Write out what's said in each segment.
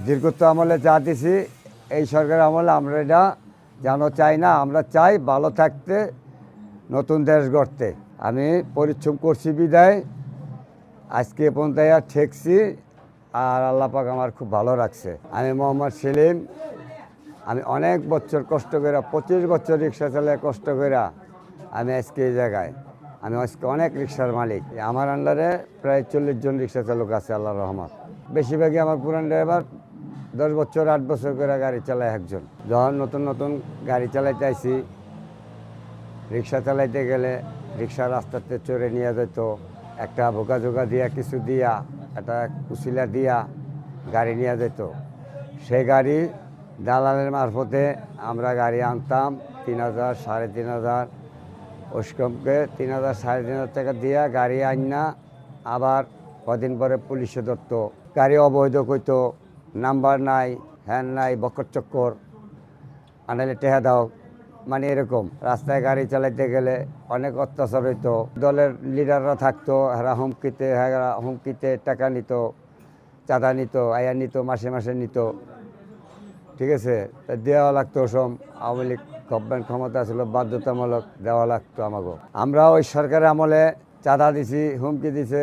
দীর্ঘত্ব আমলে যা দিছি এই সরকার আমলে আমরা এটা যেন চাই না। আমরা চাই ভালো থাকতে, নতুন দেশ গড়তে। আমি পরিশ্রম করছি বিদায় আজকে পর্যন্ত ঠেকছি, আর আল্লাহ পাক আমার খুব ভালো রাখছে। আমি মোহাম্মদ সেলিম। আমি অনেক বছর কষ্ট করে 25 বছর রিক্সা চালায় কষ্ট করে আমি আজকে এই জায়গায়। আমি আজকে অনেক রিক্সার মালিক। আমার আন্ডারে প্রায় 40 জন রিক্সা চালক আছে, আল্লাহর রহমত। বেশিরভাগই আমার পুরান ড্রাইভার 10 বছর 8 বছর করে গাড়ি চালায় একজন। যখন নতুন নতুন গাড়ি চালাইতে আইছি, রিক্সা চালাইতে গেলে রিক্সা রাস্তাতে চড়ে নিয়ে যেত, একটা ভোগাযোগা দিয়া কিছু দিয়া একটা কুশিলা দিয়া গাড়ি নিয়ে যেত। সেই গাড়ি দালালের মারফতে আমরা গাড়ি আনতাম 3000 3500 ওসকমকে 3000 3500 টাকা দিয়া গাড়ি আইনা আবার কদিন পরে পুলিশে ধরতো, গাড়ি অবৈধ কইতো, নাম্বার নাই, হ্যান নাই, বকর চক্কর, আনাইলে টেহা দাও, মানে এরকম। রাস্তায় গাড়ি চালাইতে গেলে অনেক অত্যাচার হইতো। দলের লিডাররা থাকতো, এরা হুমকিতে টাকা নিত, চাঁদা নিত, আয়া নিত, মাসে মাসে নিত। ঠিক আছে, তা দেওয়া লাগতো। সব আওয়ামী লীগ গভর্নমেন্ট ক্ষমতা ছিল, বাধ্যতামূলক দেওয়া লাগতো আমাকে। আমরা ওই সরকারের আমলে চাঁদা দিছি, হুমকি দিছে।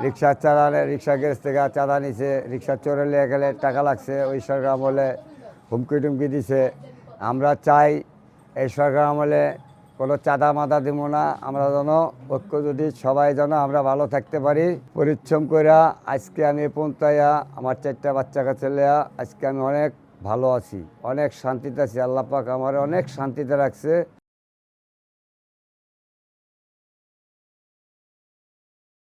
রিক্সা চালালে রিক্সা গ্যারেজ থেকে চাঁদা নিছে, রিক্সা চড়ে নিয়ে গেলে টাকা লাগছে। ওই সরকার আমলে হুমকি টুমকি দিছে। আমরা চাই এই সরকার আমলে কোনো চাঁদা মাদা দিব না। আমরা যেন ঐক্য, যদি সবাই যেন আমরা ভালো থাকতে পারি। পরিশ্রম কইরা আজকে আমি পৌঁছাইয়া আমার 4টা বাচ্চা কাছে লইয়া আজকে আমি অনেক ভালো আছি, অনেক শান্তিতে আছি। আল্লাহ পাক আমার অনেক শান্তিতে রাখছে।